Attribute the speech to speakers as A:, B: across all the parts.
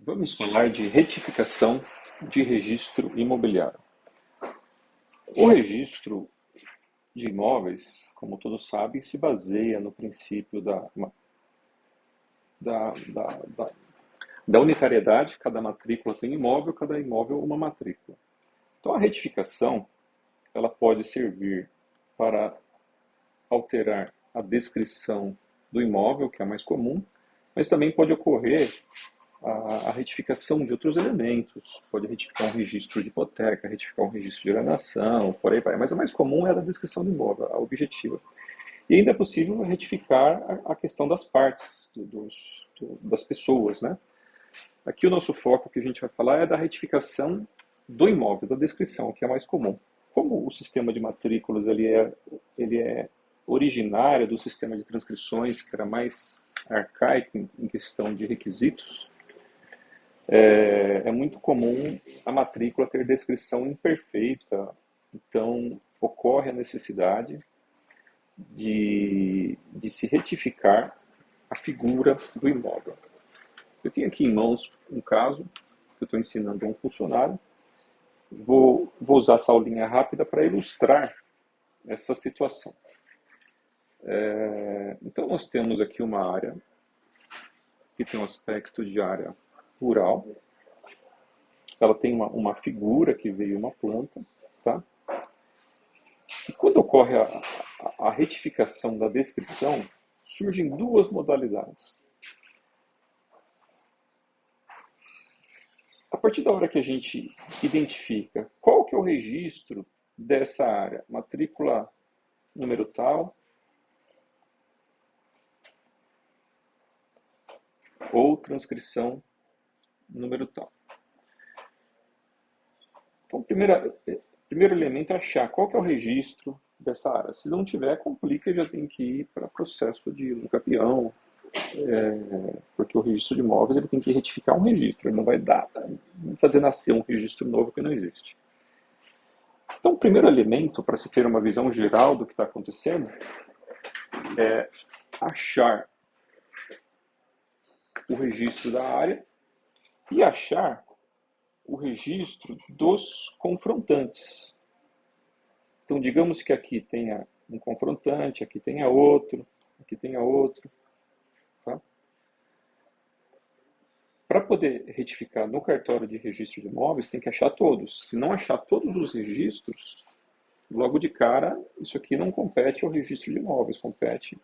A: Vamos falar de retificação de registro imobiliário. O registro de imóveis, como todos sabem, se baseia no princípio da, da, da, da unitariedade. Cada matrícula tem imóvel, cada imóvel uma matrícula. Então a retificação ela pode servir para alterar a descrição do imóvel, que é a mais comum, mas também pode ocorrer a retificação de outros elementos, pode retificar um registro de hipoteca, retificar um registro de alienação, por aí vai. Mas a mais comum é a da descrição do imóvel, a objetiva. E ainda é possível retificar a questão das partes, das pessoas, né? Aqui o nosso foco que a gente vai falar é da retificação do imóvel, da descrição, que é a mais comum. Como o sistema de matrículas ele é originário do sistema de transcrições, que era mais arcaico em questão de requisitos, é muito comum a matrícula ter descrição imperfeita, então ocorre a necessidade de se retificar a figura do imóvel. Eu tenho aqui em mãos um caso que eu estou ensinando a um funcionário. Vou usar essa aulinha rápida para ilustrar essa situação. Então nós temos aqui uma área que tem um aspecto de área rural. Ela tem uma figura que veio uma planta, tá? E quando ocorre a retificação da descrição, surgem duas modalidades. A partir da hora que a gente identifica qual que é o registro dessa área, matrícula número tal, ou transcrição número tal. Então, o primeiro elemento é achar qual que é o registro dessa área. Se não tiver, complica e já tem que ir para processo de uso capião, porque o registro de imóveis ele tem que retificar um registro, ele não vai fazer nascer um registro novo que não existe. Então, o primeiro elemento, para se ter uma visão geral do que está acontecendo, é achar o registro da área e achar o registro dos confrontantes. Então, digamos que aqui tenha um confrontante, aqui tenha outro, aqui tenha outro. Tá? Para poder retificar no cartório de registro de imóveis, tem que achar todos. Se não achar todos os registros, logo de cara, isso aqui não compete ao registro de imóveis, compete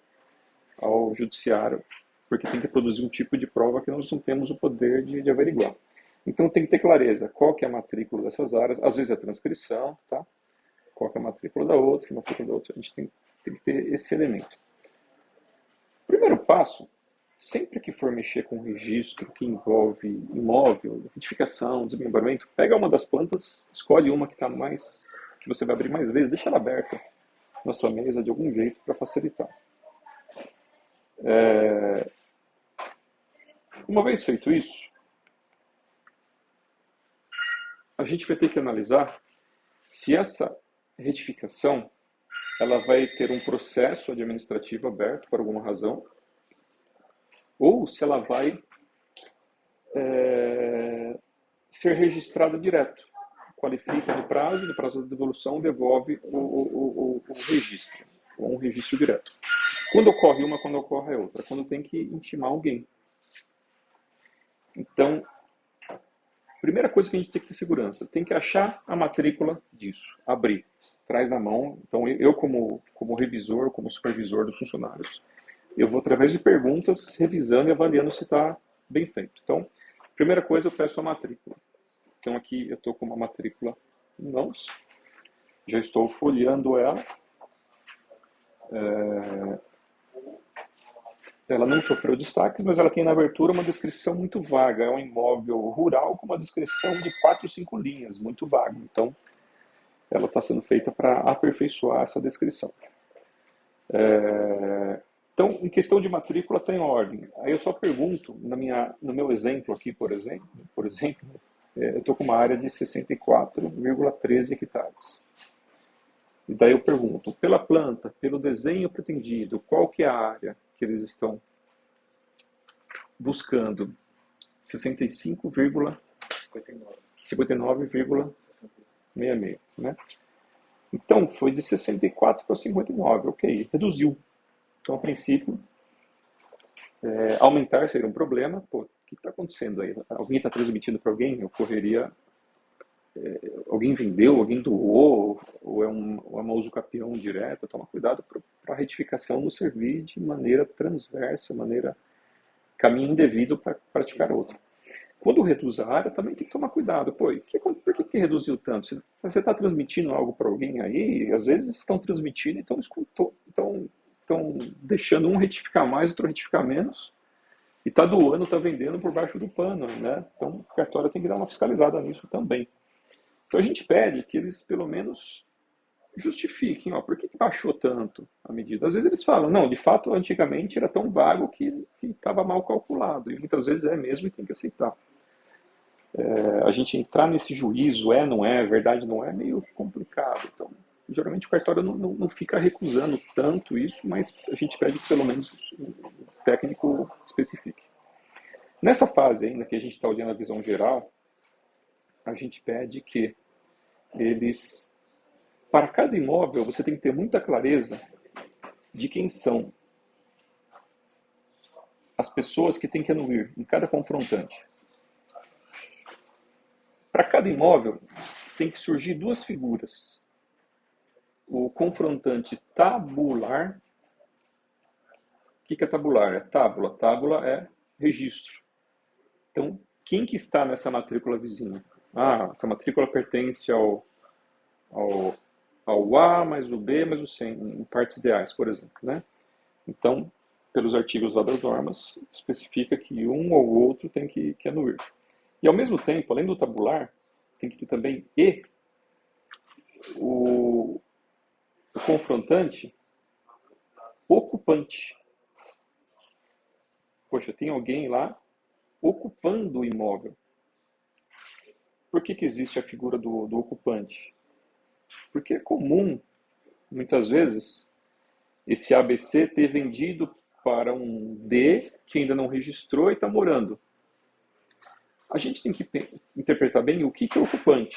A: ao judiciário, porque tem que produzir um tipo de prova que nós não temos o poder de averiguar. Então tem que ter clareza qual que é a matrícula dessas áreas, às vezes é transcrição, tá? Qual que é a matrícula da outra, a gente tem que ter esse elemento. Primeiro passo, sempre que for mexer com um registro que envolve imóvel, retificação, desmembramento, pega uma das plantas, escolhe uma que que você vai abrir mais vezes, deixa ela aberta na sua mesa de algum jeito para facilitar. Uma vez feito isso, a gente vai ter que analisar se essa retificação ela vai ter um processo administrativo aberto por alguma razão, ou se ela vai ser registrada direto. Qualifica no prazo da devolução, devolve o registro, ou um registro direto. Quando ocorre uma, quando ocorre a outra, quando tem que intimar alguém. Então, primeira coisa que a gente tem que ter segurança, tem que achar a matrícula disso, abrir, traz na mão. Então, eu como revisor, como supervisor dos funcionários, eu vou, através de perguntas, revisando e avaliando se está bem feito. Então, primeira coisa, eu peço a matrícula. Então, aqui eu estou com uma matrícula em mãos, já estou folheando ela. Ela não sofreu destaques, mas ela tem na abertura uma descrição muito vaga. É um imóvel rural com uma descrição de 4 ou 5 linhas, muito vaga. Então, ela está sendo feita para aperfeiçoar essa descrição. Então, em questão de matrícula, está em ordem. Aí eu só pergunto, no meu exemplo aqui, por exemplo, eu estou com uma área de 64,13 hectares. E daí eu pergunto, pela planta, pelo desenho pretendido, qual que é a área que eles estão buscando 65,59,66, né? Então, foi de 64 para 59, ok, reduziu. Então, a princípio, aumentar seria um problema. Pô, o que está acontecendo aí? Alguém está transmitindo para alguém? Ocorreria, alguém vendeu, alguém doou, ou é uma usucapião direta? Toma cuidado para a retificação não servir de maneira transversa, caminho indevido para praticar outra. Quando reduz a área, também tem que tomar cuidado. Pô, por que reduziu tanto? Se você está transmitindo algo para alguém aí, às vezes estão transmitindo e estão deixando um retificar mais, outro retificar menos, e está doando, está vendendo por baixo do pano, né? Então, o cartório tem que dar uma fiscalizada nisso também. Então, a gente pede que eles, pelo menos, justifiquem, ó, por que baixou tanto a medida? Às vezes eles falam, não, de fato, antigamente era tão vago que estava mal calculado, e muitas vezes é mesmo e tem que aceitar. A gente entrar nesse juízo, não é, verdade não é, meio complicado. Então, geralmente o cartório não fica recusando tanto isso, mas a gente pede que pelo menos o técnico especifique. Nessa fase ainda que a gente está olhando a visão geral, a gente pede que eles, para cada imóvel, você tem que ter muita clareza de quem são as pessoas que tem que anuir em cada confrontante. Para cada imóvel, tem que surgir duas figuras. O confrontante tabular. O que é tabular? É tábula. Tábula é registro. Então, quem que está nessa matrícula vizinha? Ah, essa matrícula pertence ao A mais o B mais o C, em partes ideais, por exemplo, né? Então, pelos artigos lá das normas, especifica que um ou outro tem que anuir. E, ao mesmo tempo, além do tabular, tem que ter também o confrontante ocupante. Poxa, tem alguém lá ocupando o imóvel. Por que existe a figura do ocupante? Porque é comum, muitas vezes, esse ABC ter vendido para um D que ainda não registrou e está morando. A gente tem que interpretar bem o que é ocupante.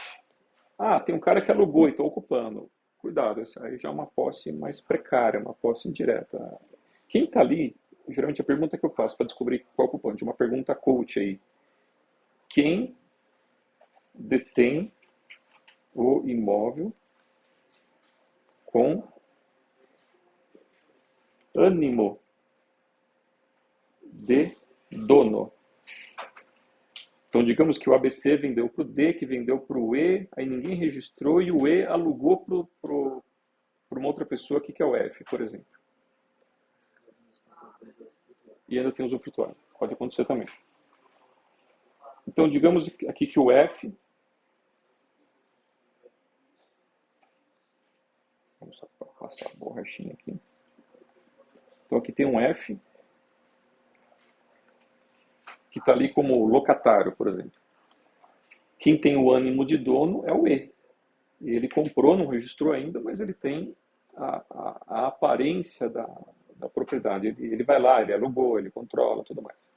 A: Ah, tem um cara que alugou e está ocupando. Cuidado, isso aí já é uma posse mais precária, uma posse indireta. Quem está ali, geralmente a pergunta que eu faço para descobrir qual é o ocupante, uma pergunta coach aí. Quem detém o imóvel com ânimo de dono? Então, digamos que o ABC vendeu para o D, que vendeu para o E, aí ninguém registrou e o E alugou para uma outra pessoa aqui que é o F, por exemplo. E ainda tem usufrutuário. Pode acontecer também. Então, digamos aqui que o F... Vamos só passar a borrachinha aqui. Então, aqui tem um F que está ali como locatário, por exemplo. Quem tem o ânimo de dono é o E. Ele comprou, não registrou ainda, mas ele tem a aparência da propriedade. Ele vai lá, ele alugou, ele controla, tudo mais.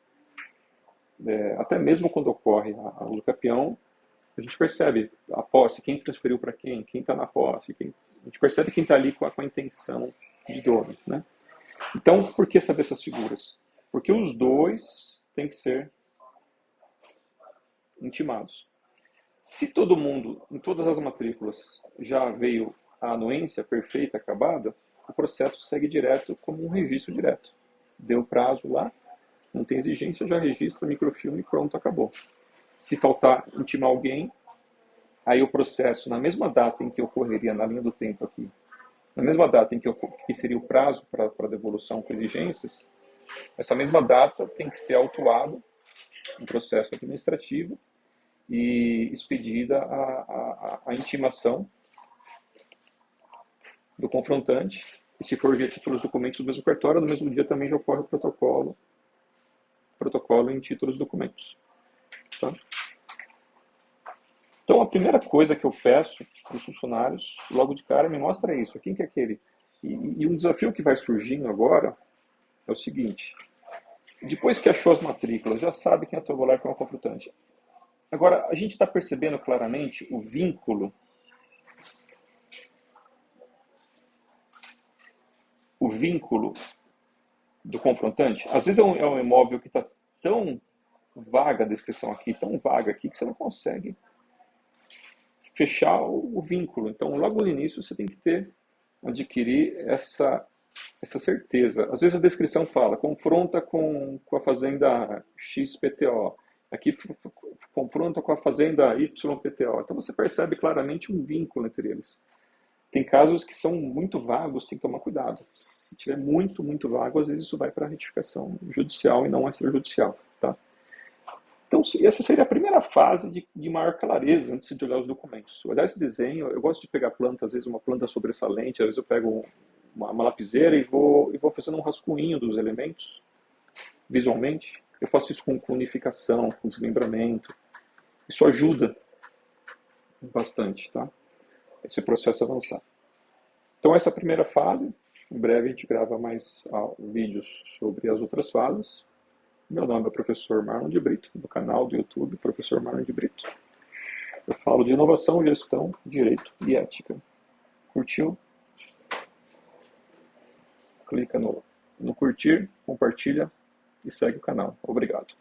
A: Até mesmo quando ocorre a usucapião, a gente percebe a posse, quem transferiu para quem está na posse, a gente percebe quem está ali com a intenção de dono, né? Então, por que saber essas figuras? Porque os dois têm que ser intimados. Se todo mundo, em todas as matrículas, já veio a anuência perfeita, acabada, o processo segue direto como um registro direto. Deu prazo lá, não tem exigência, já registra, microfilme, pronto, acabou. Se faltar intimar alguém, aí o processo, na mesma data em que ocorreria, na linha do tempo aqui, na mesma data em que seria o prazo para devolução com exigências, essa mesma data tem que ser autuado um processo administrativo e expedida a intimação do confrontante. E se for via títulos documentos do mesmo cartório, no mesmo dia também já ocorre o protocolo em títulos documentos. Tá? Então, a primeira coisa que eu peço para os funcionários, logo de cara, me mostra isso. Quem que é aquele? E um desafio que vai surgindo agora é o seguinte. Depois que achou as matrículas, já sabe quem é tubular e quem é o confrontante. Agora, a gente está percebendo claramente o vínculo do confrontante. Às vezes é um imóvel que está tão vaga a descrição aqui, tão vaga aqui, que você não consegue fechar o vínculo. Então, logo no início, você tem que adquirir essa certeza. Às vezes a descrição fala, confronta com a fazenda XPTO. Aqui confronta com a fazenda YPTO. Então você percebe claramente um vínculo entre eles. Tem casos que são muito vagos, tem que tomar cuidado. Se tiver muito, muito vago, às vezes isso vai para retificação judicial e não extrajudicial. Tá? Então, essa seria a primeira fase de maior clareza antes de olhar os documentos. Olhar esse desenho, eu gosto de pegar planta, às vezes uma planta sobressalente, às vezes eu pego uma lapiseira e vou fazendo um rascunho dos elementos, visualmente. Eu faço isso com unificação, com desmembramento. Isso ajuda bastante, tá? Esse processo avançar. Então, essa é a primeira fase. Em breve a gente grava mais vídeos sobre as outras fases. Meu nome é professor Marlon de Brito, do canal do YouTube Professor Marlon de Brito. Eu falo de inovação, gestão, direito e ética. Curtiu? Clica no curtir, compartilha e segue o canal. Obrigado.